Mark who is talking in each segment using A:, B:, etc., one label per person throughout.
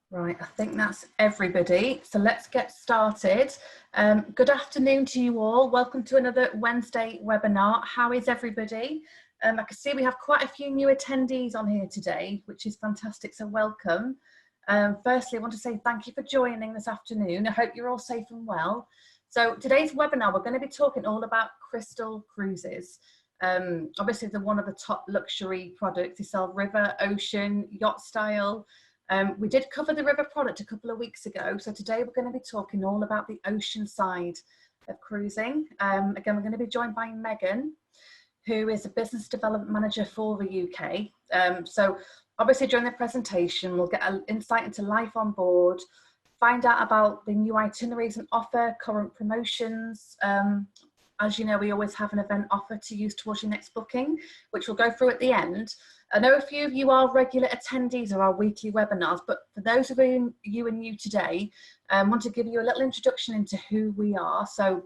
A: Right, I think that's everybody. So let's get started. Good afternoon to you all. Welcome to another Wednesday webinar. How is everybody? I can see we have quite a few new attendees on here today, which is fantastic, so welcome. Firstly, I want to say thank you for joining this afternoon. I hope you're all safe and well. So today's webinar, we're going to be talking all about Crystal Cruises. Obviously, they're one of the top luxury products. They sell river, ocean, yacht style. We did cover the river product a couple of weeks ago, so today we're going to be talking all about the ocean side of cruising. Again, we're going to be joined by Megan, who is a business development manager for the UK. So obviously during the presentation, we'll get an insight into life on board, find out about the new itineraries and offer, current promotions. As you know, we always have an event offer to use towards your next booking, which we'll go through at the end. I know a few of you are regular attendees of our weekly webinars, but for those of you and you today, I want to give you a little introduction into who we are. So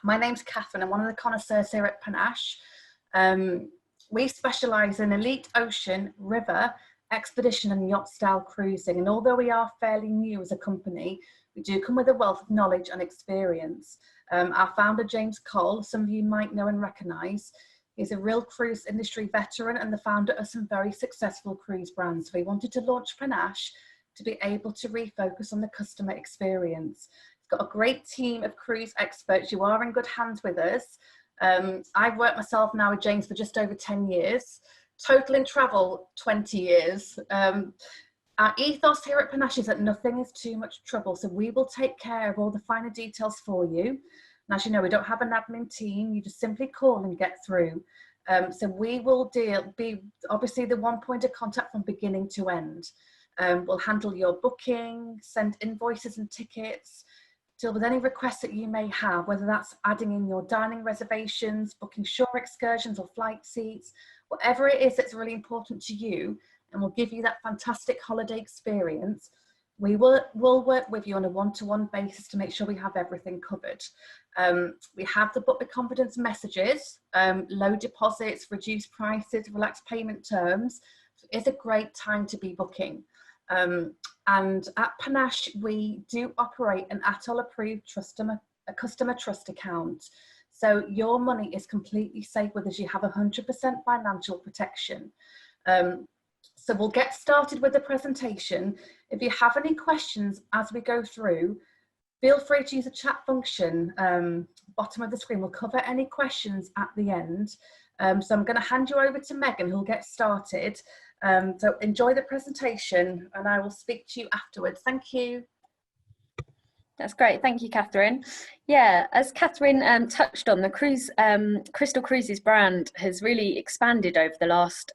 A: my name's Catherine. I'm one of the connoisseurs here at Panache. We specialise in elite ocean, river, expedition and yacht style cruising. And although we are fairly new as a company, we do come with a wealth of knowledge and experience. Our founder, James Cole, some of you might know and recognise, is a real cruise industry veteran and the founder of some very successful cruise brands. So he wanted to launch Panache to be able to refocus on the customer experience. He's got a great team of cruise experts. You are in good hands with us. I've worked myself now with James for just over 10 years, total in travel 20 years. Our ethos here at Panache is that nothing is too much trouble, so we will take care of all the finer details for you. And as you know, we don't have an admin team, you just simply call and get through. So we will be obviously the one point of contact from beginning to end. We'll handle your booking, send invoices and tickets, deal with any requests that you may have, whether that's adding in your dining reservations, booking shore excursions or flight seats, whatever it is that's really important to you, and we'll give you that fantastic holiday experience. We will work with you on a one-to-one basis to make sure we have everything covered. We have the Book with Confidence messages, low deposits, reduced prices, relaxed payment terms. So it's a great time to be booking. And at Panache, we do operate an ATOL approved customer trust account. So your money is completely safe with us. You have 100% financial protection. So we'll get started with the presentation. If you have any questions as we go through, feel free to use the chat function, bottom of the screen. We'll cover any questions at the end. So I'm going to hand you over to Megan, who'll get started. So enjoy the presentation and I will speak to you afterwards. Thank you.
B: That's great. Thank you, Catherine. Yeah, as Catherine touched on, the Crystal Cruises brand has really expanded over the last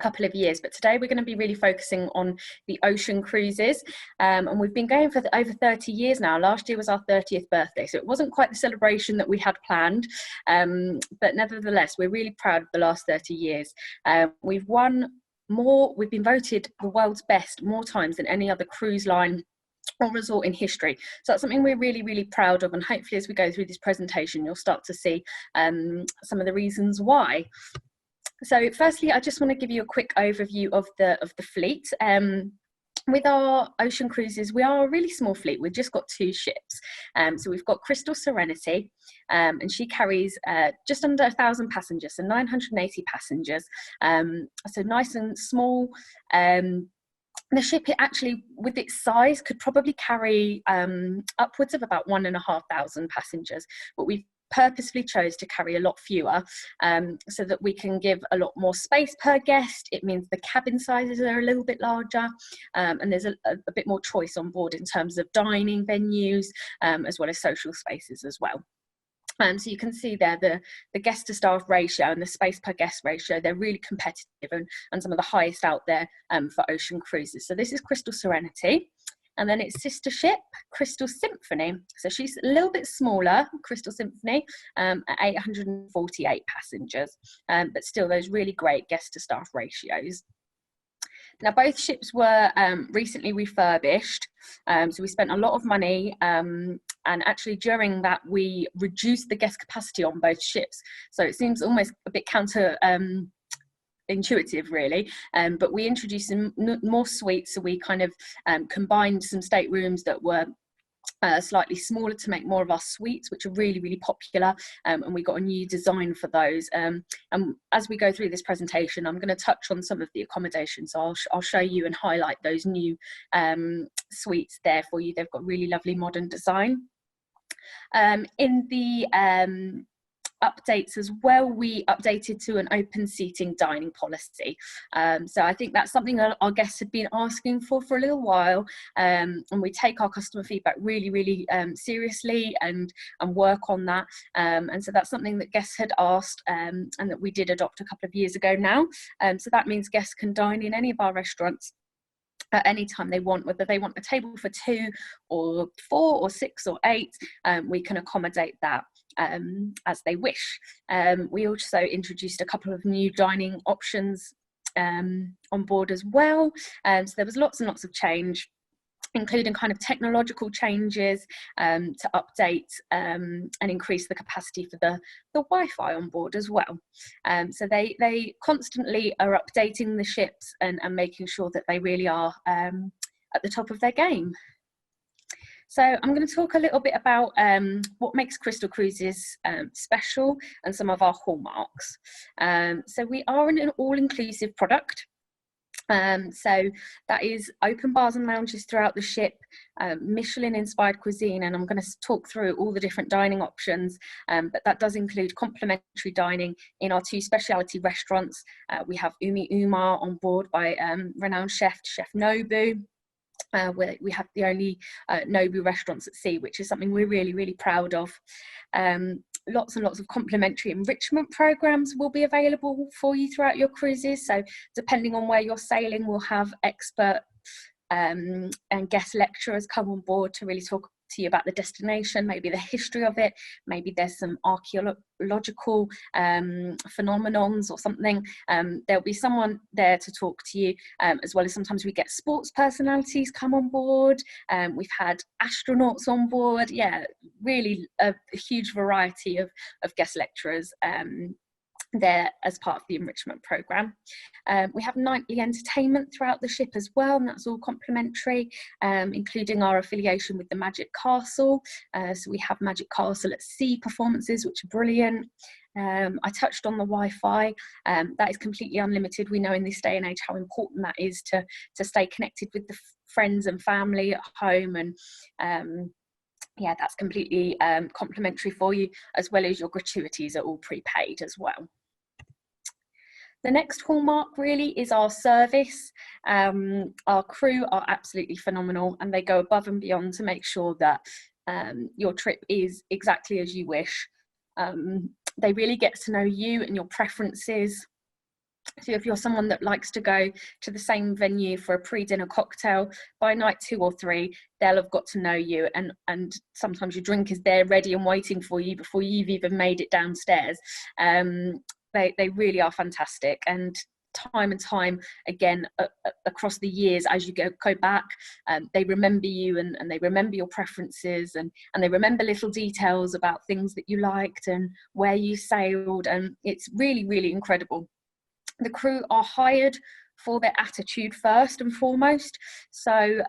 B: couple of years, but today we're going to be really focusing on the ocean cruises, and we've been going for over 30 years now. Last year was our 30th birthday, so it wasn't quite the celebration that we had planned, but nevertheless we're really proud of the last 30 years. We've been voted the world's best more times than any other cruise line or resort in history. So that's something we're really, really proud of, and hopefully as we go through this presentation you'll start to see some of the reasons why. So firstly, I just want to give you a quick overview of the fleet. With our ocean cruises, we are a really small fleet. We've just got 2 ships. So we've got Crystal Serenity, and she carries just under 1,000 passengers, so 980 passengers. So nice and small. The ship, actually, with its size, could probably carry upwards of about 1,500 passengers, but we've purposefully chose to carry a lot fewer, so that we can give a lot more space per guest. It means the cabin sizes are a little bit larger, and there's a bit more choice on board in terms of dining venues, as well as social spaces as well. So you can see there the guest to staff ratio and the space per guest ratio, they're really competitive and some of the highest out there for ocean cruises. So this is Crystal Serenity. And then its sister ship, Crystal Symphony. So she's a little bit smaller, Crystal Symphony, at 848 passengers, but still those really great guest to staff ratios. Now, both ships were recently refurbished, so we spent a lot of money, and actually during that we reduced the guest capacity on both ships. So it seems almost a bit intuitive really, but we introduced some more suites, so we kind of combined some staterooms that were slightly smaller to make more of our suites, which are really, really popular, and we got a new design for those. And as we go through this presentation, I'm going to touch on some of the accommodations. So I'll show you and highlight those new suites there for you. They've got really lovely modern design. In the updates as well, we updated to an open seating dining policy. So I think that's something that our guests had been asking for a little while, and we take our customer feedback really, really seriously and work on that. And so that's something that guests had asked, and that we did adopt a couple of years ago now. So that means guests can dine in any of our restaurants at any time they want, whether they want a table for 2 or 4 or 6 or 8, we can accommodate that as they wish. We also introduced a couple of new dining options on board as well, so there was lots and lots of change, including kind of technological changes to update and increase the capacity for the Wi-Fi on board as well. So they constantly are updating the ships and making sure that they really are at the top of their game. So I'm going to talk a little bit about what makes Crystal Cruises special and some of our hallmarks. So we are an all-inclusive product. So that is open bars and lounges throughout the ship, Michelin inspired cuisine, and I'm going to talk through all the different dining options, but that does include complimentary dining in our 2 specialty restaurants. We have Umi Umar on board by renowned chef NOBU. Where we have the only NOBU restaurants at sea, which is something we're really, really proud of. Lots and lots of complimentary enrichment programs will be available for you throughout your cruises. So depending on where you're sailing, we'll have expert and guest lecturers come on board to really talk to you about the destination, maybe the history of it, maybe there's some archaeological phenomenons or something. There'll be someone there to talk to you, as well as sometimes we get sports personalities come on board. We've had astronauts on board. Yeah, really a huge variety of guest lecturers there as part of the enrichment program. We have nightly entertainment throughout the ship as well, and that's all complimentary, including our affiliation with the Magic Castle. So we have Magic Castle at Sea performances, which are brilliant. I touched on the Wi-Fi. That is completely unlimited. We know in this day and age how important that is to stay connected with the friends and family at home, and yeah, that's completely complimentary for you, as well as your gratuities are all prepaid as well. The next hallmark really is our service. Our crew are absolutely phenomenal, and they go above and beyond to make sure that your trip is exactly as you wish. They really get to know you and your preferences. So if you're someone that likes to go to the same venue for a pre-dinner cocktail, by night 2 or 3, they'll have got to know you, and sometimes your drink is there ready and waiting for you before you've even made it downstairs. They really are fantastic, and time and time again across the years, as you go back, they remember you, and they remember your preferences, and they remember little details about things that you liked and where you sailed, and it's really, really incredible. The crew are hired for their attitude first and foremost, so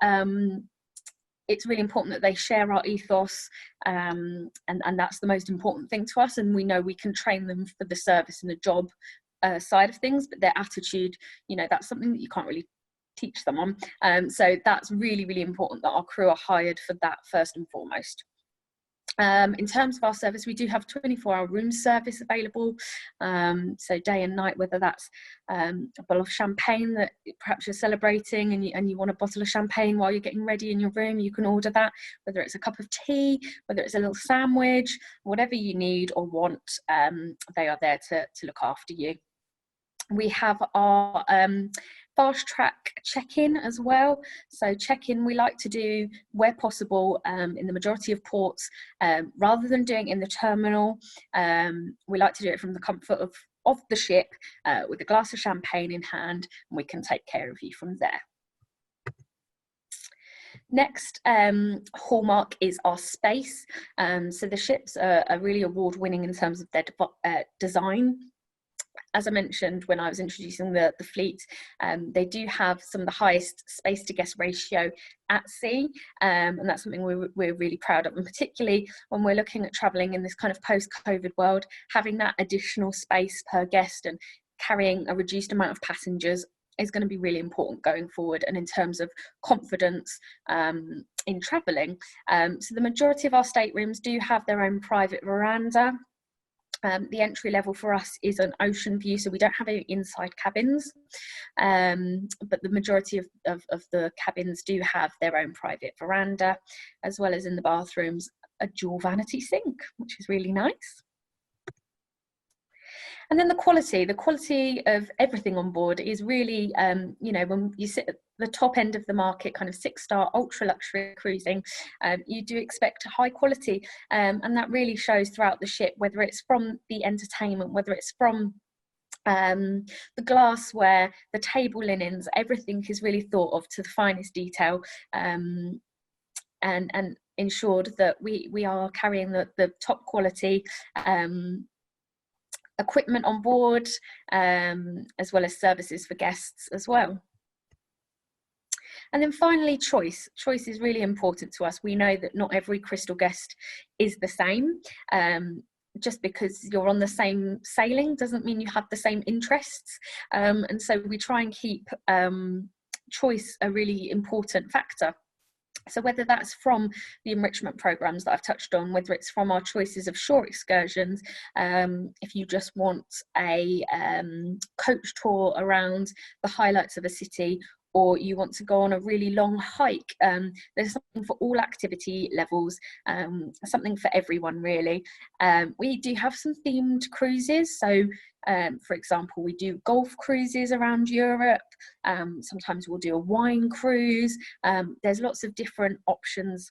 B: it's really important that they share our ethos, and that's the most important thing to us, and we know we can train them for the service and the job side of things, but their attitude, you know, that's something that you can't really teach someone, so that's really, really important that our crew are hired for that first and foremost. In terms of our service, we do have 24-hour room service available, so day and night, whether that's a bottle of champagne that perhaps you're celebrating and you want a bottle of champagne while you're getting ready in your room, you can order that, whether it's a cup of tea, whether it's a little sandwich, whatever you need or want, they are there to look after you. We have our fast track check-in as well. So check-in we like to do where possible in the majority of ports, rather than doing it in the terminal. We like to do it from the comfort of the ship, with a glass of champagne in hand, and we can take care of you from there. Next hallmark is our space. So the ships are really award-winning in terms of their design. as I mentioned when I was introducing the fleet, they do have some of the highest space to guest ratio at sea, and that's something we're really proud of, and particularly when we're looking at travelling in this kind of post-COVID world, having that additional space per guest and carrying a reduced amount of passengers is going to be really important going forward, and in terms of confidence in travelling. So the majority of our staterooms do have their own private veranda. The entry level for us is an ocean view, so we don't have any inside cabins, but the majority of the cabins do have their own private veranda, as well as in the bathrooms a dual vanity sink, which is really nice. And then the quality of everything on board is really, you know, when you sit at the top end of the market, kind of 6-star ultra luxury cruising, you do expect a high quality, and that really shows throughout the ship, whether it's from the entertainment, whether it's from the glassware, the table linens, everything is really thought of to the finest detail, and ensured that we are carrying the top quality equipment on board, as well as services for guests as well. And then finally, choice. Choice is really important to us. We know that not every Crystal guest is the same. Just because you're on the same sailing doesn't mean you have the same interests. And so we try and keep choice a really important factor. So whether that's from the enrichment programs that I've touched on, whether it's from our choices of shore excursions, if you just want a coach tour around the highlights of a city, or you want to go on a really long hike, there's something for all activity levels, something for everyone really. We do have some themed cruises, so for example, we do golf cruises around Europe, sometimes we'll do a wine cruise. There's lots of different options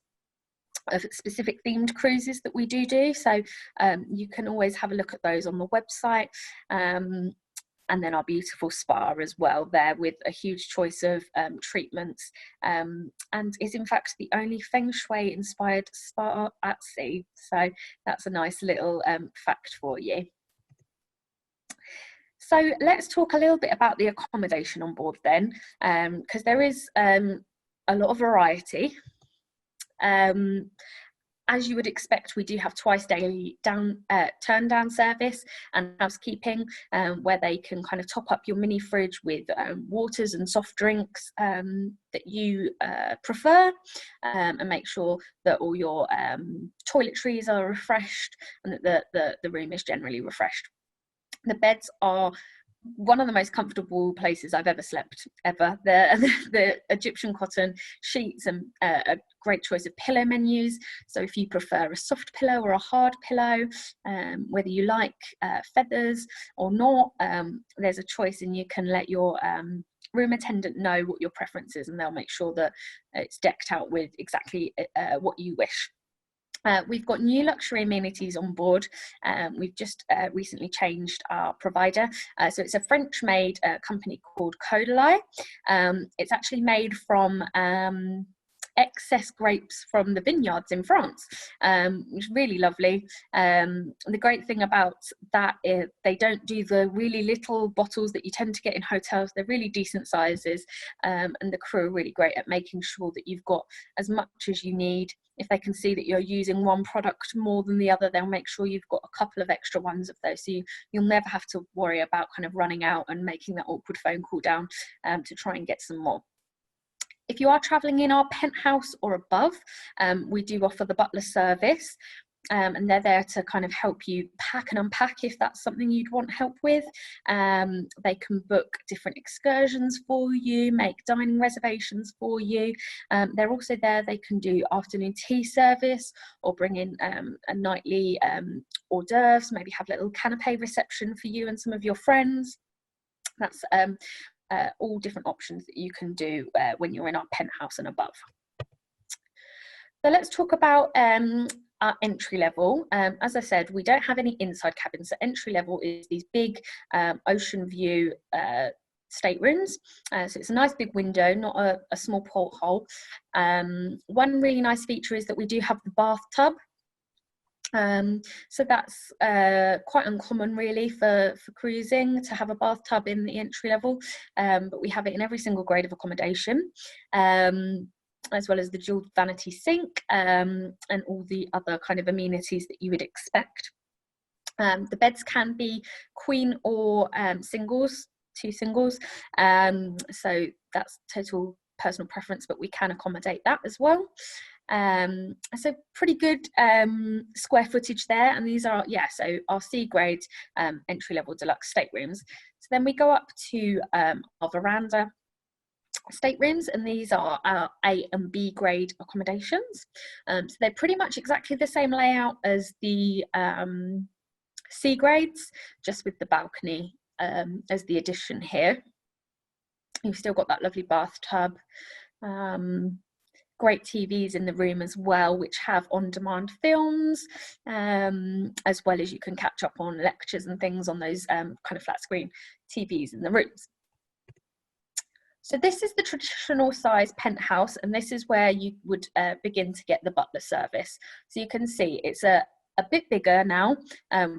B: of specific themed cruises that we do, so you can always have a look at those on the website. And then our beautiful spa as well there, with a huge choice of treatments, and is in fact the only Feng Shui inspired spa at sea. So that's a nice little fact for you. So let's talk a little bit about the accommodation on board then, because there is a lot of variety. As you would expect, we do have twice daily turn down service and housekeeping, where they can kind of top up your mini fridge with waters and soft drinks that you prefer, and make sure that all your toiletries are refreshed and that the room is generally refreshed. The beds are one of the most comfortable places I've ever slept, ever. The Egyptian cotton sheets and a great choice of pillow menus. So if you prefer a soft pillow or a hard pillow, whether you like feathers or not, there's a choice, and you can let your room attendant know what your preference is, and they'll make sure that it's decked out with exactly what you wish. We've got new luxury amenities on board. We've just recently changed our provider. So it's a French-made company called COVE. It's actually made from excess grapes from the vineyards in France, which is really lovely. The great thing about that is they don't do the really little bottles that you tend to get in hotels. They're really decent sizes, and the crew are really great at making sure that you've got as much as you need. If they can see that you're using one product more than the other, they'll make sure you've got a couple of extra ones of those, so you'll never have to worry about kind of running out and making that awkward phone call down to try and get some more. If you are travelling in our penthouse or above, we do offer the butler service, and they're there to kind of help you pack and unpack if that's something you'd want help with. They can book different excursions for you, make dining reservations for you. They're also there, they can do afternoon tea service, or bring in a nightly hors d'oeuvres, maybe have a little canapé reception for you and some of your friends. That's all different options that you can do when you're in our penthouse and above. So let's talk about our entry level. As I said, we don't have any inside cabins. So entry level is these big ocean view staterooms. So it's a nice big window, not a small porthole. One really nice feature is that we do have the bathtub. So that's quite uncommon really for cruising to have a bathtub in the entry level, but we have it in every single grade of accommodation, as well as the dual vanity sink, and all the other kind of amenities that you would expect. The beds can be queen or singles, 2 singles, so that's total personal preference, but we can accommodate that as well. So pretty good square footage there, and these are, yeah, so our C grade entry level deluxe staterooms. So then we go up to our veranda staterooms, and these are our A and B grade accommodations. So they're pretty much exactly the same layout as the C grades, just with the balcony as the addition here. You've still got that lovely bathtub, great TVs in the room as well, which have on-demand films, as well as you can catch up on lectures and things on those kind of flat screen TVs in the rooms. So this is the traditional size penthouse, and this is where you would begin to get the butler service. So you can see it's a bit bigger now.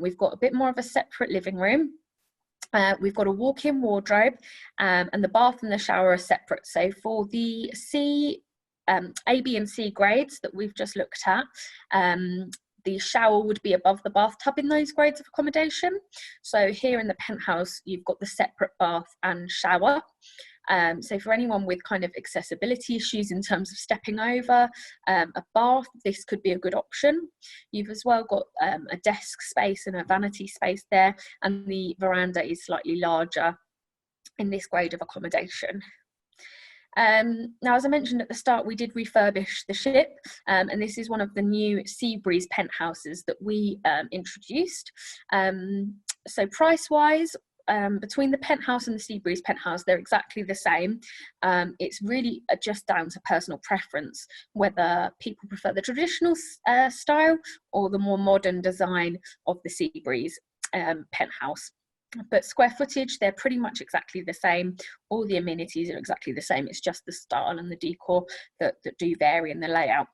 B: We've got a bit more of a separate living room. We've got a walk-in wardrobe, and the bath and the shower are separate. So for the A, B and C grades that we've just looked at, the shower would be above the bathtub in those grades of accommodation. So here in the penthouse, you've got the separate bath and shower. So for anyone with kind of accessibility issues in terms of stepping over a bath, this could be a good option. You've as well got a desk space and a vanity space there, and the veranda is slightly larger in this grade of accommodation. Now, as I mentioned at the start, we did refurbish the ship, and this is one of the new SEABREEZE penthouses that we introduced. So price-wise, between the penthouse and the SEABREEZE penthouse, they're exactly the same. It's really just down to personal preference, whether people prefer the traditional style or the more modern design of the SEABREEZE penthouse. But square footage, they're pretty much exactly the same. All the amenities are exactly the same. It's just the style and the decor that do vary in the layout.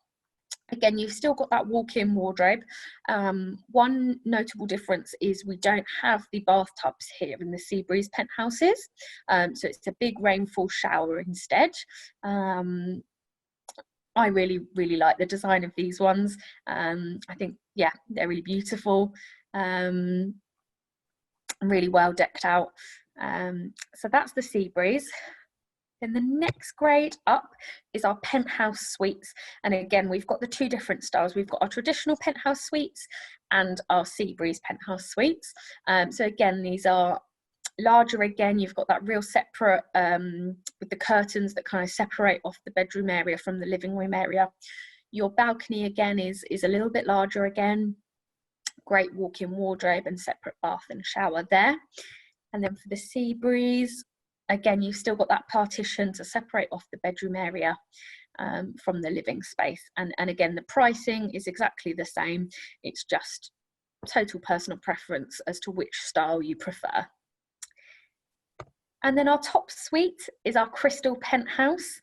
B: Again, you've still got that walk-in wardrobe. One notable difference is we don't have the bathtubs here in the SEABREEZE penthouses. So it's a big rainfall shower instead. I really, really like the design of these ones. I think, yeah, they're really beautiful. Really well decked out. So that's the SEABREEZE. Then the next grade up is our penthouse suites, and again we've got the 2 different styles. We've got our traditional penthouse suites and our SEABREEZE penthouse suites. So again, these are larger. Again, you've got that real separate with the curtains that kind of separate off the bedroom area from the living room area. Your balcony again is a little bit larger again. Great walk-in wardrobe and separate bath and shower there. And then for the SEABREEZE, again, you've still got that partition to separate off the bedroom area from the living space. And again, the pricing is exactly the same. It's just total personal preference as to which style you prefer. And then our top suite is our crystal penthouse.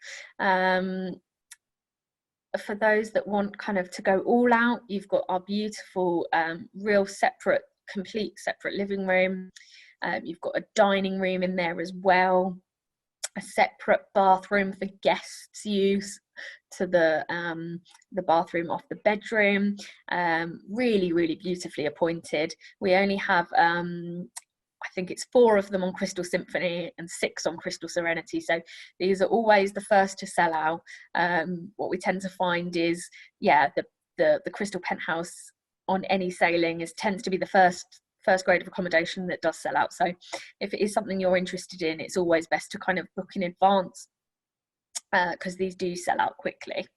B: For those that want kind of to go all out, you've got our beautiful, real separate, complete separate living room. You've got a dining room in there as well, a separate bathroom for guests' use to the bathroom off the bedroom. Really, really beautifully appointed. We only have, I think it's 4 of them on Crystal Symphony and 6 on Crystal Serenity. So these are always the first to sell out. What we tend to find is, yeah, the Crystal Penthouse on any sailing tends to be the first grade of accommodation that does sell out. So if it is something you're interested in, it's always best to kind of book in advance, because these do sell out quickly.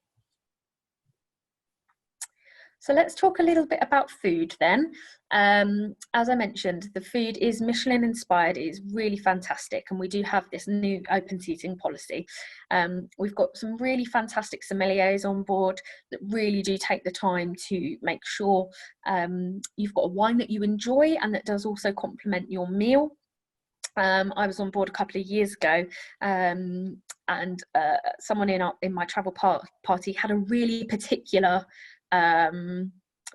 B: So let's talk a little bit about food then. As I mentioned, the food is Michelin inspired. It is really fantastic, and we do have this new open seating policy. We've got some really fantastic sommeliers on board that really do take the time to make sure you've got a wine that you enjoy and that does also complement your meal. I was on board a couple of years ago, and someone in my travel party had a really particular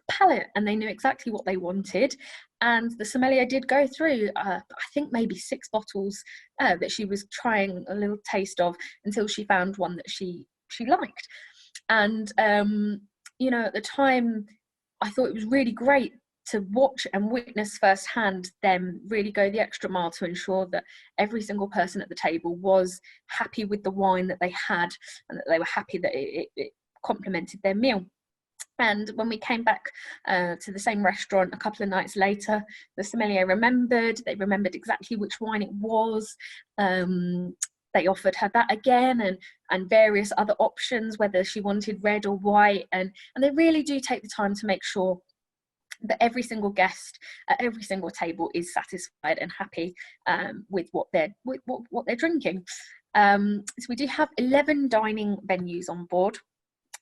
B: palette and they knew exactly what they wanted. And the sommelier did go through, I think maybe 6 bottles that she was trying a little taste of until she found one that she liked. And, you know, at the time, I thought it was really great to watch and witness firsthand them really go the extra mile to ensure that every single person at the table was happy with the wine that they had, and that they were happy that it complemented their meal. And when we came back to the same restaurant a couple of nights later, the sommelier they remembered exactly which wine it was. They offered her that again, and various other options, whether she wanted red or white, and they really do take the time to make sure that every single guest at every single table is satisfied and happy with what they're drinking. So we do have 11 dining venues on board,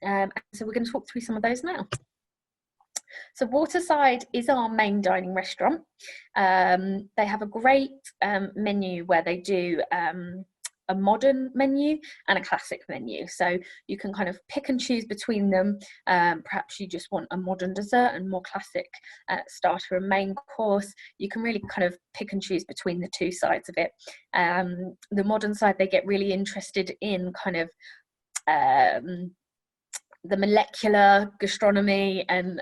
B: and so we're going to talk through some of those now. So Waterside is our main dining restaurant. They have a great menu where they do a modern menu and a classic menu, so you can kind of pick and choose between them. Perhaps you just want a modern dessert and more classic starter and main course. You can really kind of pick and choose between the two sides of it. The modern side, they get really interested in kind of the molecular gastronomy and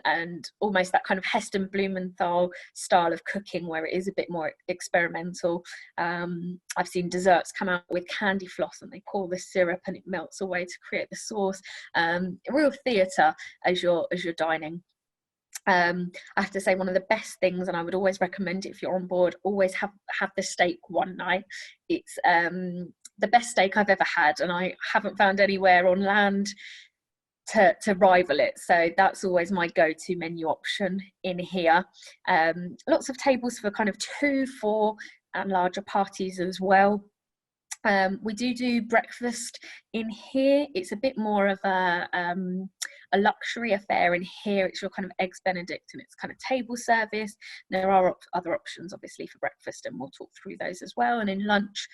B: almost that kind of Heston Blumenthal style of cooking, where it is a bit more experimental. I've seen desserts come out with candy floss and they pour the syrup and it melts away to create the sauce. Real theatre as you're dining. I have to say, one of the best things, and I would always recommend it if you're on board, always have the steak one night. It's the best steak I've ever had, and I haven't found anywhere on land to rival it, so that's always my go-to menu option in here. Lots of tables for kind of 2, 4 and larger parties as well. We do breakfast in here. It's a bit more of a luxury affair in here. It's your kind of eggs benedict and it's kind of table service. There are other options obviously for breakfast, and we'll talk through those as well. And in lunch,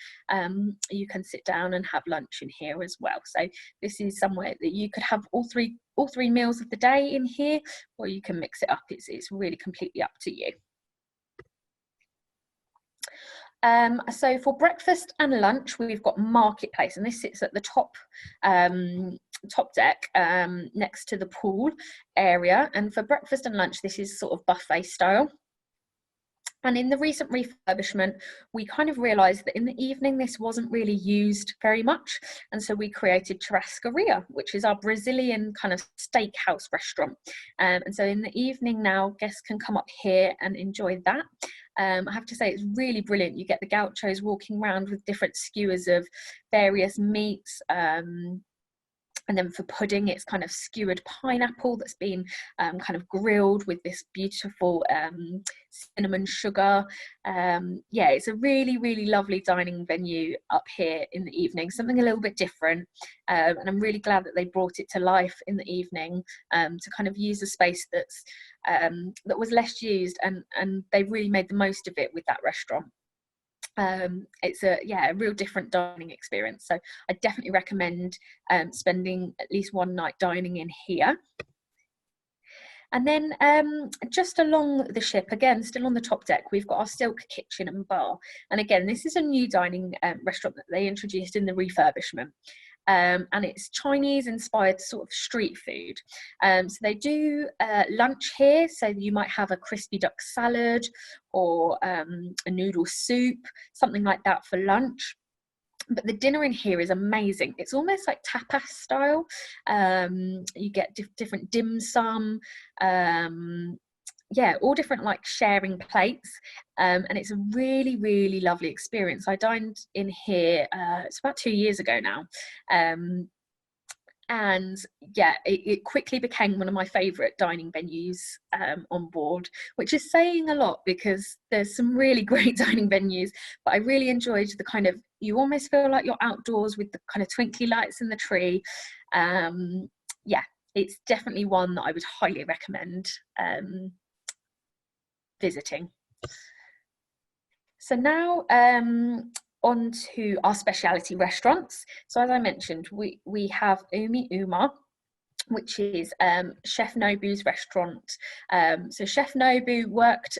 B: you can sit down and have lunch in here as well. So this is somewhere that you could have all three meals of the day in here, or you can mix it up. It's really completely up to you. So for breakfast and lunch, we've got Marketplace, and this sits at the top deck next to the pool area. And for breakfast and lunch, this is sort of buffet style. And in the recent refurbishment, we kind of realised that in the evening this wasn't really used very much, and so we created Churrascaria, which is our Brazilian kind of steakhouse restaurant. And so in the evening now, guests can come up here and enjoy that. I have to say, it's really brilliant. You get the gauchos walking around with different skewers of various meats. And then for pudding, it's kind of skewered pineapple that's been kind of grilled with this beautiful cinnamon sugar. Yeah, it's a really, really lovely dining venue up here in the evening, something a little bit different. And I'm really glad that they brought it to life in the evening to kind of use a space that's that was less used, and they really made the most of it with that restaurant. It's a real different dining experience, so I definitely recommend spending at least one night dining in here. And then just along the ship, again still on the top deck, we've got our Silk Kitchen and Bar, and again this is a new dining restaurant that they introduced in the refurbishment. And it's Chinese inspired sort of street food. So they do lunch here, so you might have a crispy duck salad or a noodle soup, something like that for lunch. But the dinner in here is amazing. It's almost like tapas style. You get different dim sum, yeah, all different like sharing plates, and it's a really, really lovely experience. I dined in here, it's about 2 years ago now, and yeah, it quickly became one of my favourite dining venues on board, which is saying a lot because there's some really great dining venues, but I really enjoyed the kind of, you almost feel like you're outdoors with the kind of twinkly lights in the tree. Yeah, it's definitely one that I would highly recommend visiting. So now on to our specialty restaurants. So as I mentioned, we have Umi Uma, which is Chef Nobu's restaurant. So Chef Nobu worked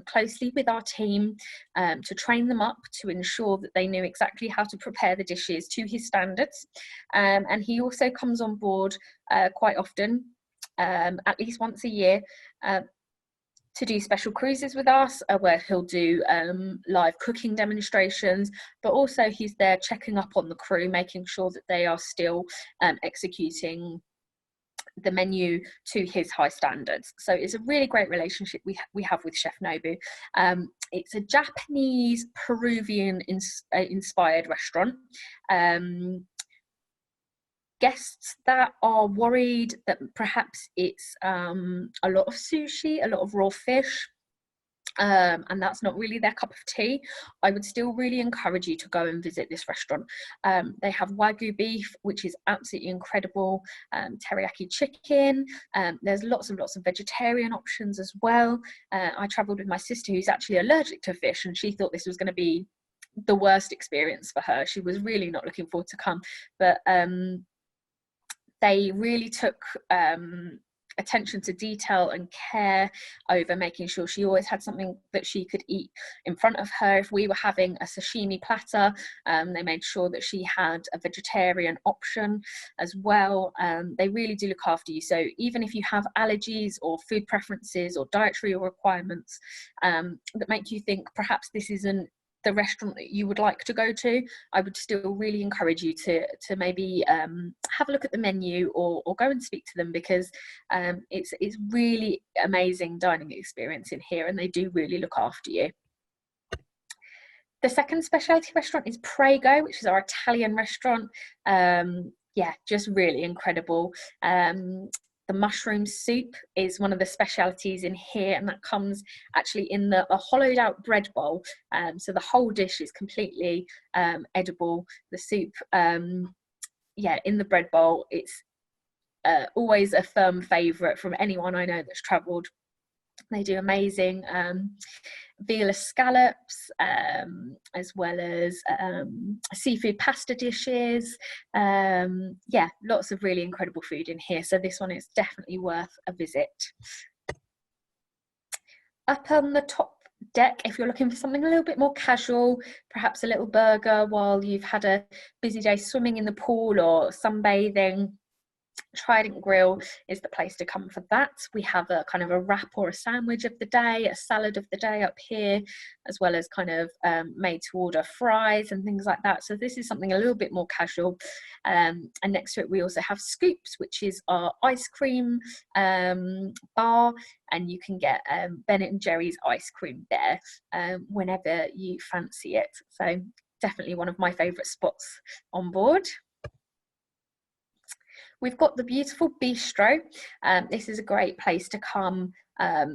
B: closely with our team to train them up to ensure that they knew exactly how to prepare the dishes to his standards. And he also comes on board quite often, at least once a year, to do special cruises with us, where he'll do live cooking demonstrations, but also he's there checking up on the crew, making sure that they are still executing the menu to his high standards. So it's a really great relationship we have with Chef Nobu. It's a Japanese Peruvian inspired restaurant. Guests that are worried that perhaps it's a lot of sushi, a lot of raw fish, and that's not really their cup of tea, I would still really encourage you to go and visit this restaurant. They have Wagyu beef, which is absolutely incredible, teriyaki chicken, there's lots of vegetarian options as well. I travelled with my sister who's actually allergic to fish, and she thought this was going to be the worst experience for her. She was really not looking forward to come, but they really took attention to detail and care over making sure she always had something that she could eat in front of her. If we were having a sashimi platter, they made sure that she had a vegetarian option as well. They really do look after you. So even if you have allergies or food preferences or dietary requirements that make you think perhaps this isn't the restaurant that you would like to go to, I would still really encourage you to maybe have a look at the menu or go and speak to them, because it's really amazing dining experience in here, and they do really look after you. The second specialty restaurant is PREGO, which is our Italian restaurant. Yeah, just really incredible. The mushroom soup is one of the specialities in here, and that comes actually in a hollowed out bread bowl. So the whole dish is completely edible. The soup, yeah, in the bread bowl, it's always a firm favourite from anyone I know that's travelled. They do amazing veal scallops, as well as seafood pasta dishes. Yeah, lots of really incredible food in here, so this one is definitely worth a visit. Up on the top deck, if you're looking for something a little bit more casual, perhaps a little burger while you've had a busy day swimming in the pool or sunbathing, Trident Grill is the place to come for that. We have a kind of a wrap or a sandwich of the day, a salad of the day up here, as well as kind of made to order fries and things like that. So this is something a little bit more casual. And next to it we also have Scoops, which is our ice cream bar, and you can get Ben & Jerry's ice cream there whenever you fancy it. So definitely one of my favourite spots on board. We've got the beautiful Bistro. This is a great place to come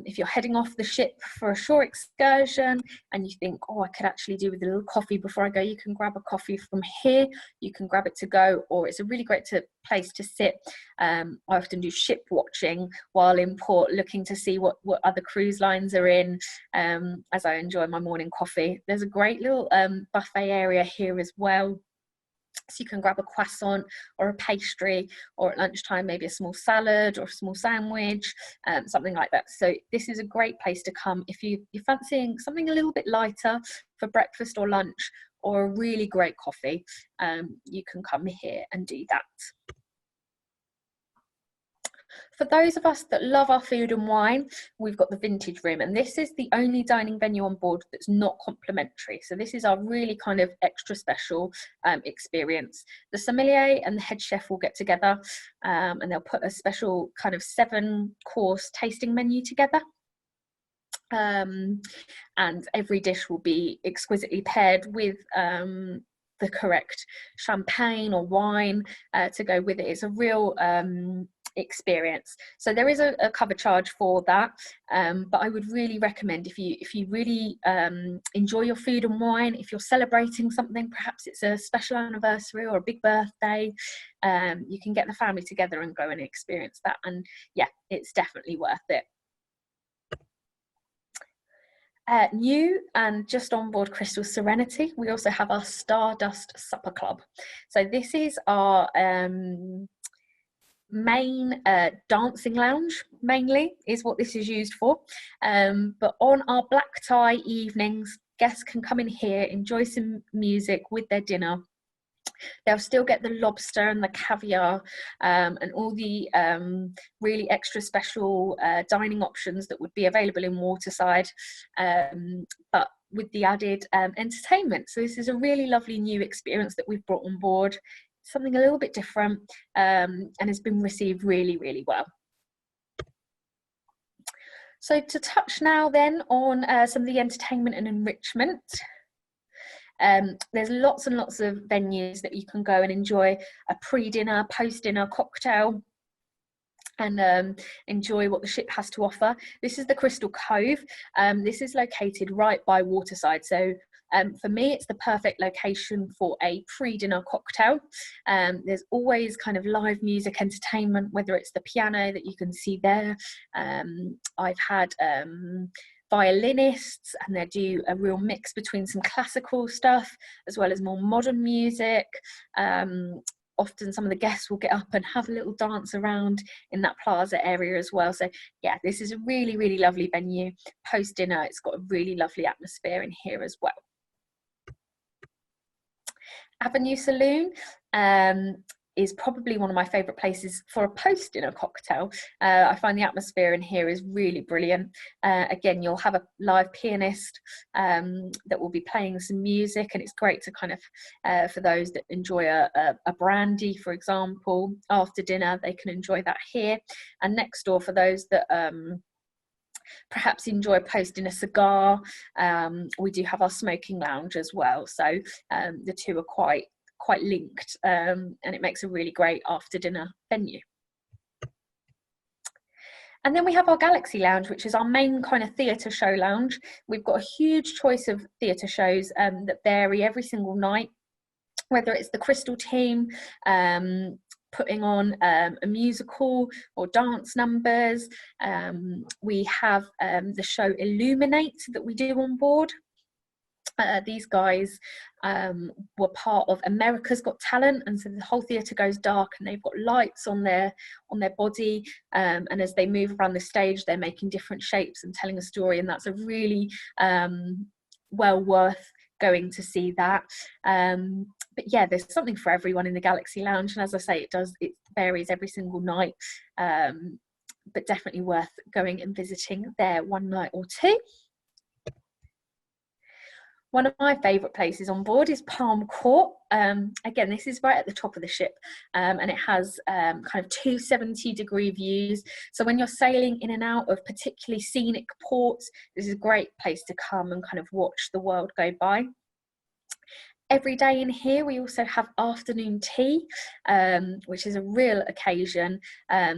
B: if you're heading off the ship for a shore excursion and you think, oh, I could actually do with a little coffee before I go. You can grab a coffee from here, you can grab it to go, or it's a really great place to sit. I often do ship watching while in port, looking to see what other cruise lines are in, as I enjoy my morning coffee. There's a great little buffet area here as well. So you can grab a croissant or a pastry, or at lunchtime maybe a small salad or a small sandwich, something like that. So this is a great place to come if you're fancying something a little bit lighter for breakfast or lunch, or a really great coffee. You can come here and do that. For those of us that love our food and wine, we've got the Vintage Room, and this is the only dining venue on board that's not complimentary. So this is our really kind of extra special experience. The sommelier and the head chef will get together and they'll put a special kind of 7-course tasting menu together. And every dish will be exquisitely paired with the correct champagne or wine to go with it. It's a real experience. So there is a cover charge for that, but I would really recommend, if you really enjoy your food and wine, if you're celebrating something, perhaps it's a special anniversary or a big birthday, you can get the family together and go and experience that, and yeah, it's definitely worth it. New and just on board Crystal Serenity, we also have our Stardust Supper Club. So this is our main dancing lounge, mainly, is what this is used for. But on our black tie evenings, guests can come in here, enjoy some music with their dinner. They'll still get the lobster and the caviar and all the really extra special dining options that would be available in Waterside, but with the added entertainment. So this is a really lovely new experience that we've brought on board, something a little bit different, and has been received really, really well. So to touch now then on some of the entertainment and enrichment. There's lots and lots of venues that you can go and enjoy a pre-dinner, post-dinner cocktail, and enjoy what the ship has to offer. This is the Crystal Cove. This is located right by Waterside. So for me, it's the perfect location for a pre-dinner cocktail. There's always kind of live music entertainment, whether it's the piano that you can see there. I've had violinists, and they do a real mix between some classical stuff as well as more modern music. Often some of the guests will get up and have a little dance around in that plaza area as well. So yeah, this is a really, really lovely venue. Post dinner, it's got a really lovely atmosphere in here as well. Avenue Saloon is probably one of my favourite places for a post-dinner cocktail. I find the atmosphere in here is really brilliant. Again, you'll have a live pianist that will be playing some music, and it's great to kind of, for those that enjoy a brandy, for example, after dinner, they can enjoy that here. And next door, for those that perhaps enjoy posting a cigar, we do have our smoking lounge as well. So the two are quite linked, and it makes a really great after dinner venue. And then we have our Galaxy Lounge, which is our main kind of theatre show lounge. We've got a huge choice of theatre shows that vary every single night, whether it's the Crystal team putting on a musical or dance numbers. We have the show Illuminate that we do on board. These guys were part of America's Got Talent, and so the whole theatre goes dark and they've got lights on their body, and as they move around the stage they're making different shapes and telling a story, and that's a really well worth going to see that. But yeah, there's something for everyone in the Galaxy Lounge, and as I say, it varies every single night, but definitely worth going and visiting there one night or two. One of my favourite places on board is Palm Court. Again, this is right at the top of the ship, and it has kind of 270-degree views. So when you're sailing in and out of particularly scenic ports, this is a great place to come and kind of watch the world go by. Every day in here, we also have afternoon tea, which is a real occasion. I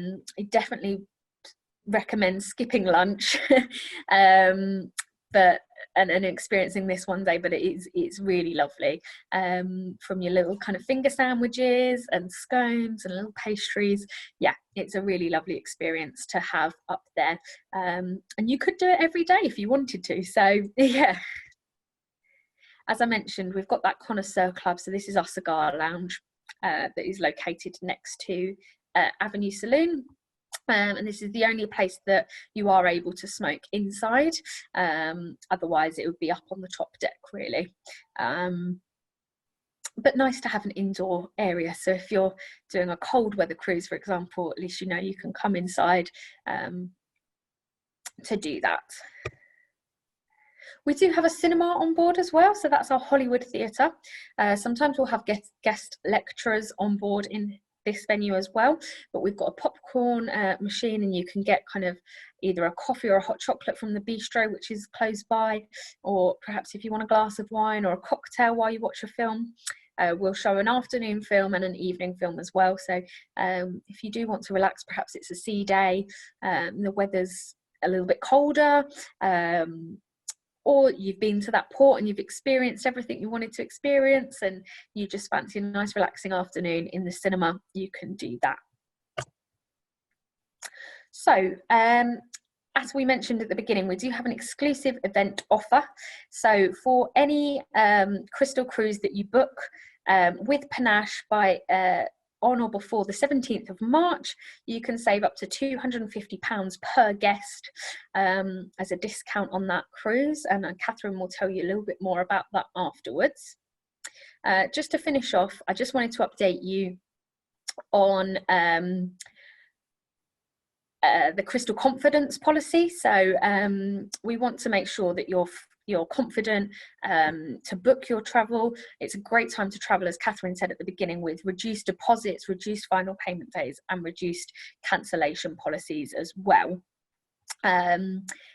B: definitely recommend skipping lunch, and experiencing this one day, but it's really lovely. From your little kind of finger sandwiches and scones and little pastries, yeah, it's a really lovely experience to have up there, and you could do it every day if you wanted to. So yeah, as I mentioned, we've got that Connoisseur Club, so this is our cigar lounge that is located next to Avenue Saloon. And this is the only place that you are able to smoke inside, otherwise it would be up on the top deck really. But nice to have an indoor area, so if you're doing a cold weather cruise, for example, at least you know you can come inside to do that. We do have a cinema on board as well, so that's our Hollywood Theatre. Sometimes we'll have guest lecturers on board in this venue as well, but we've got a popcorn machine, and you can get kind of either a coffee or a hot chocolate from the bistro, which is close by, or perhaps if you want a glass of wine or a cocktail while you watch a film. We'll show an afternoon film and an evening film as well, so if you do want to relax, perhaps it's a sea day, the weather's a little bit colder, or you've been to that port and you've experienced everything you wanted to experience and you just fancy a nice relaxing afternoon in the cinema, you can do that. So as we mentioned at the beginning, we do have an exclusive event offer. So for any Crystal cruise that you book with Panache on or before the 17th of March, you can save up to £250 per guest as a discount on that cruise. And Catherine will tell you a little bit more about that afterwards. Just to finish off, I just wanted to update you on the Crystal Confidence policy. So we want to make sure that you're confident to book your travel. It's a great time to travel, as Catherine said at the beginning, with reduced deposits, reduced final payment days, and reduced cancellation policies as well.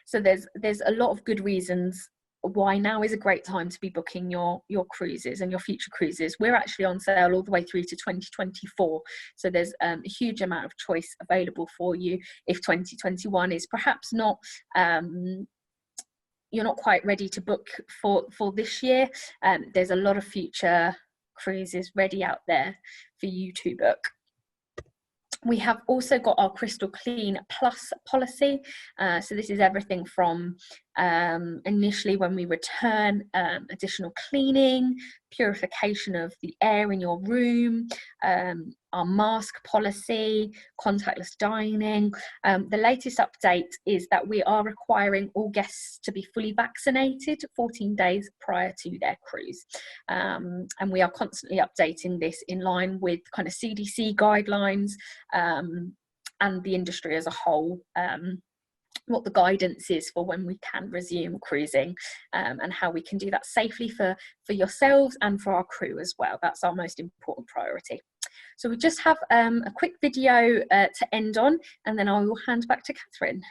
B: So there's a lot of good reasons why now is a great time to be booking your cruises and your future cruises. We're actually on sale all the way through to 2024, so there's a huge amount of choice available for you. If 2021 is perhaps not you're not quite ready to book for this year, there's a lot of future cruises ready out there for you to book. We have also got our Crystal Clean Plus policy. So this is everything from initially when we return, additional cleaning, purification of the air in your room, our mask policy, contactless dining. The latest update is that we are requiring all guests to be fully vaccinated 14 days prior to their cruise. And we are constantly updating this in line with kind of CDC guidelines and the industry as a whole, what the guidance is for when we can resume cruising, and how we can do that safely for yourselves and for our crew as well. That's our most important priority. So we just have a quick video to end on, and then I will hand back to Catherine.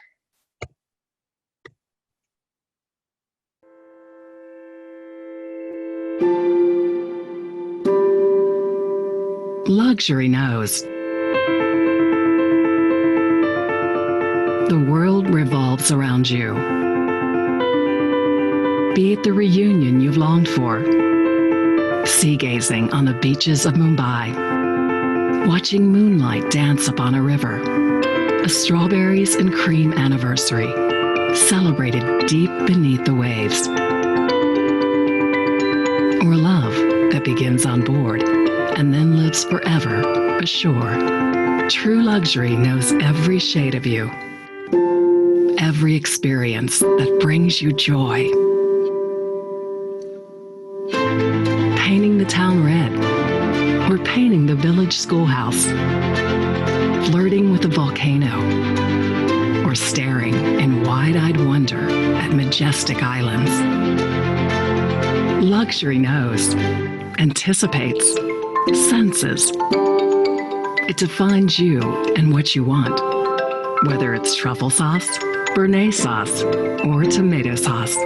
C: Luxury knows. The world revolves around you. Be it the reunion you've longed for, sea gazing on the beaches of Mumbai, watching moonlight dance upon a river, a strawberries and cream anniversary celebrated deep beneath the waves, or love that begins on board and then lives forever ashore. True luxury knows every shade of you, every experience that brings you joy. Painting the town red, or painting the village schoolhouse, flirting with a volcano, or staring in wide-eyed wonder at majestic islands. Luxury knows, anticipates, senses. It defines you and what you want, whether it's truffle sauce, Béarnaise sauce, or tomato sauce,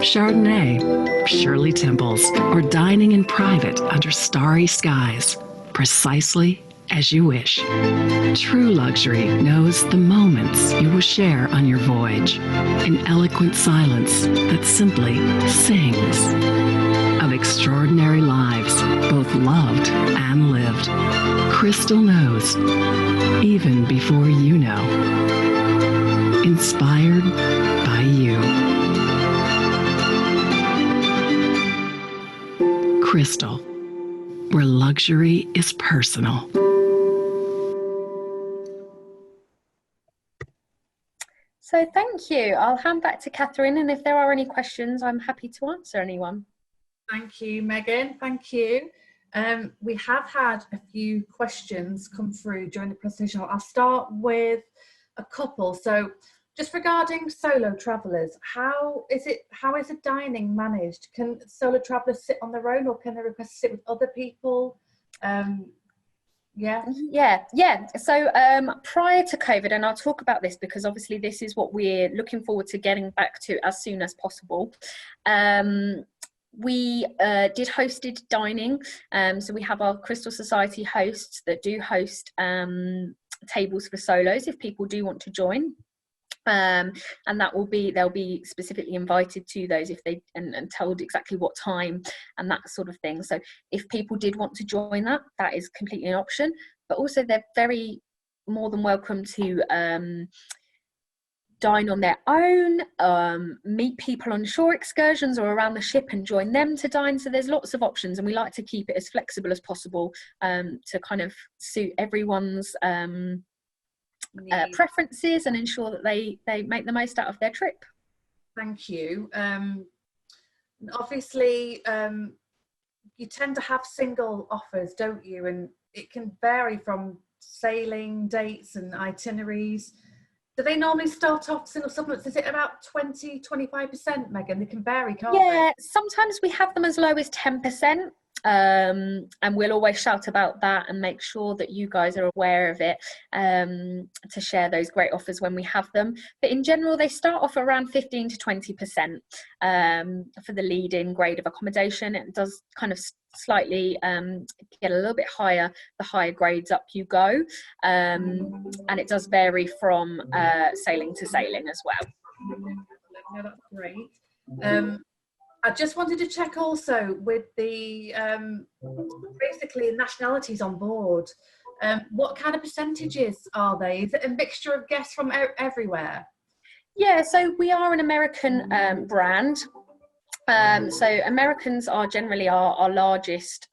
C: Chardonnay, Shirley Temples, or dining in private under starry skies, precisely as you wish. True luxury knows the moments you will share on your voyage, in eloquent silence that simply sings of extraordinary lives, both loved and lived. Crystal knows, even before you know. Inspired by you. Crystal, where luxury is personal.
B: So thank you. I'll hand back to Catherine, and if there are any questions, I'm happy to answer anyone.
A: Thank you, Megan. Thank you. We have had a few questions come through during the presentation. I'll start with a couple. So just regarding solo travellers, how is the dining managed? Can solo travellers sit on their own, or can they request to sit with other people? Yeah. So prior to COVID, and I'll talk about this because obviously this is what we're looking forward to getting back to as soon as possible. We did hosted dining, so we have our Crystal Society hosts that do host tables for solos if people do want to join. And they'll be specifically invited to those if they and told exactly what time and that sort of thing. So if people did want to join that is completely an option, but also they're very more than welcome to
B: dine on their own, meet people on shore excursions or around the ship and join them to dine. So there's lots of options, and we like to keep it as flexible as possible to kind of suit everyone's preferences and ensure that they make the most out of their trip.
A: Thank you. Obviously, you tend to have single offers, don't you? And it can vary from sailing dates and itineraries. Do they normally start off single supplements? Is it about 20-25%, Megan? They can vary, can't they?
B: Yeah, sometimes we have them as low as 10%. And we'll always shout about that and make sure that you guys are aware of it, to share those great offers when we have them. But in general, they start off around 15 to 20% for the lead-in grade of accommodation. It does kind of slightly get a little bit higher the higher grades up you go, and it does vary from sailing to sailing as well.
A: No, that's great. I just wanted to check also with the basically nationalities on board. What kind of percentages are they? Is it a mixture of guests from everywhere?
B: Yeah, so we are an American brand. So Americans are generally our largest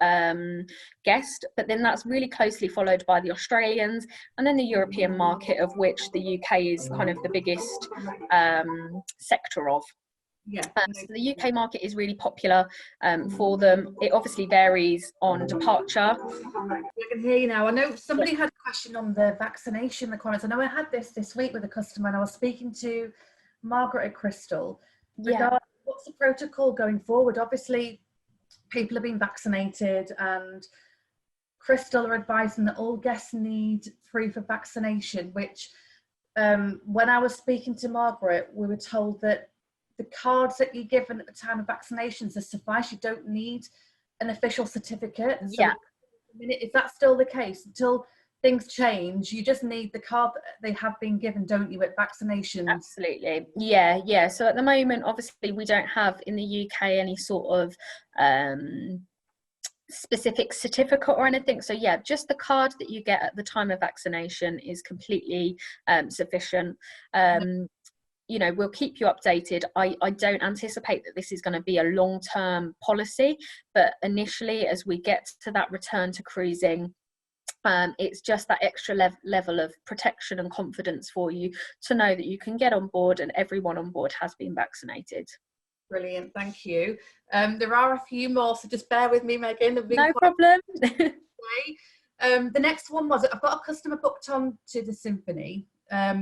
B: guest, but then that's really closely followed by the Australians and then the European market, of which the UK is kind of the biggest sector of.
A: Yeah.
B: So the UK market is really popular for them. It obviously varies on departure.
A: I can hear you now. I know somebody had a question on the vaccination requirements. I know I had this week with a customer, and I was speaking to Margaret at Crystal regarding what's the protocol going forward. Obviously, people have been vaccinated, and Crystal are advising that all guests need proof of vaccination, which when I was speaking to Margaret, we were told that the cards that you're given at the time of vaccinations are suffice. You don't need an official certificate. So
B: yeah.
A: Is that still the case? Until things change, you just need the card that they have been given, don't you, at vaccinations?
B: Absolutely. Yeah. So at the moment, obviously, we don't have in the UK any sort of specific certificate or anything. So yeah, just the card that you get at the time of vaccination is completely sufficient. You know, we'll keep you updated. I don't anticipate that this is going to be a long-term policy, but initially, as we get to that return to cruising, it's just that extra level of protection and confidence for you to know that you can get on board and everyone on board has been vaccinated.
A: Brilliant, thank you. There are a few more, so just bear with me, Megan.
B: No problem.
A: The next one was, I've got a customer booked on to the Symphony.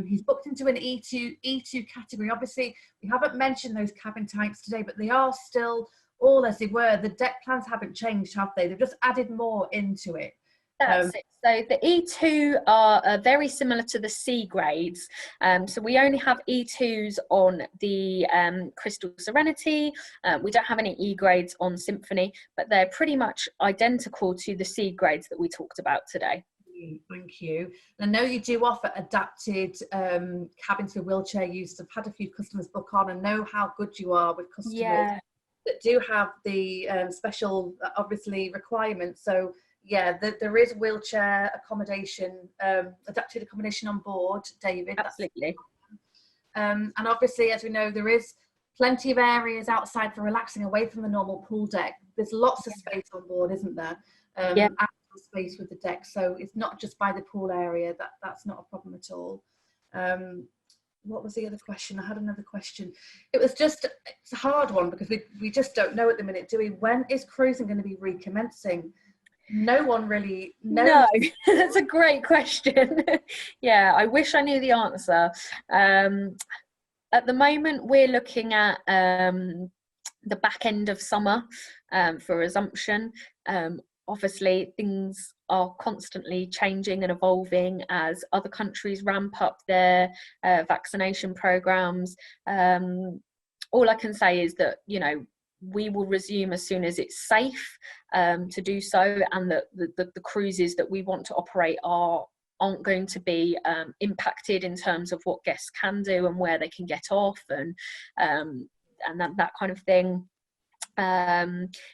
A: He's booked into an E2 category. Obviously, we haven't mentioned those cabin types today, but they are still all as they were. The deck plans haven't changed, have they? They've just added more into it.
B: That's it. So the E2 are very similar to the C grades. So we only have E2s on the Crystal Serenity. We don't have any E grades on Symphony, but they're pretty much identical to the C grades that we talked about today.
A: Thank you. I know you do offer adapted cabins for wheelchair use. I've had a few customers book on and know how good you are with customers that do have the special, obviously, requirements. So yeah, there is wheelchair accommodation, adapted accommodation on board, David.
B: Absolutely.
A: And obviously, as we know, there is plenty of areas outside for relaxing away from the normal pool deck. There's lots of space on board, isn't there? Space with the deck, so it's not just by the pool area. That's not a problem at all. What was the other question? I had another question. It's a hard one because we just don't know at the minute, do we? When is cruising going to be recommencing? No one really knows.
B: No, that's a great question. Yeah, I wish I knew the answer. At the moment, we're looking at the back end of summer for resumption. Obviously, things are constantly changing and evolving as other countries ramp up their vaccination programs. All I can say is that, you know, we will resume as soon as it's safe to do so, and that the cruises that we want to operate aren't going to be impacted in terms of what guests can do and where they can get off and that kind of thing.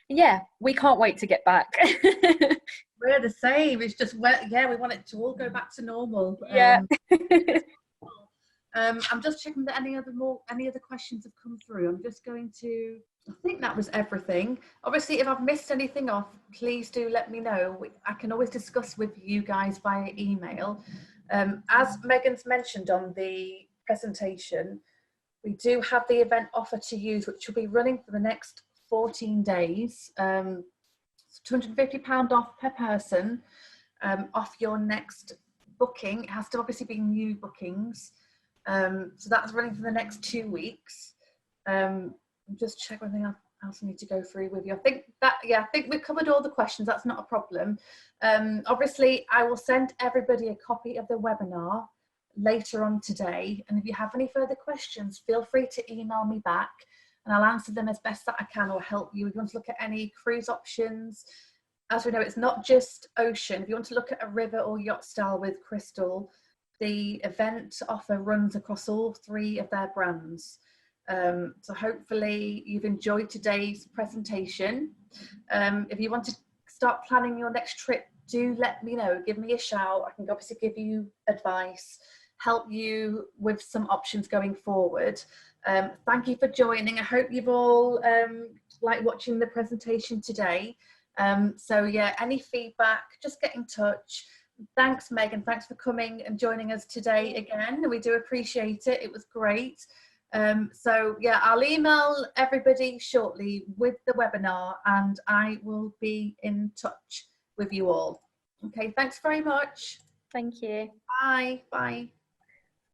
B: Yeah, we can't wait to get back.
A: We're the same. It's just, we want it to all go back to normal. I'm just checking that any other questions have come through. I'm just going to, I think that was everything. Obviously, if I've missed anything off, please do let me know. I can always discuss with you guys via email. As Megan's mentioned on the presentation, we do have the event offer to use, which will be running for the next 14 days. It's £250 off per person, off your next booking. It has to obviously be new bookings. So that's running for the next 2 weeks. Just check anything else I need to go through with you. I think we've covered all the questions. That's not a problem. Obviously, I will send everybody a copy of the webinar later on today. And if you have any further questions, feel free to email me back and I'll answer them as best that I can or help you. If you want to look at any cruise options, as we know, it's not just ocean. If you want to look at a river or yacht style with Crystal, the event offer runs across all 3 of their brands. So hopefully you've enjoyed today's presentation. If you want to start planning your next trip, do let me know. Give me a shout. I can obviously give you advice, help you with some options going forward. Thank you for joining. I hope you've all liked watching the presentation today. So yeah, any feedback, just get in touch. Thanks, Megan. Thanks for coming and joining us today again. We do appreciate it. It was great. So yeah, I'll email everybody shortly with the webinar and I will be in touch with you all. Okay, thanks very much.
B: Thank you.
A: Bye. Bye.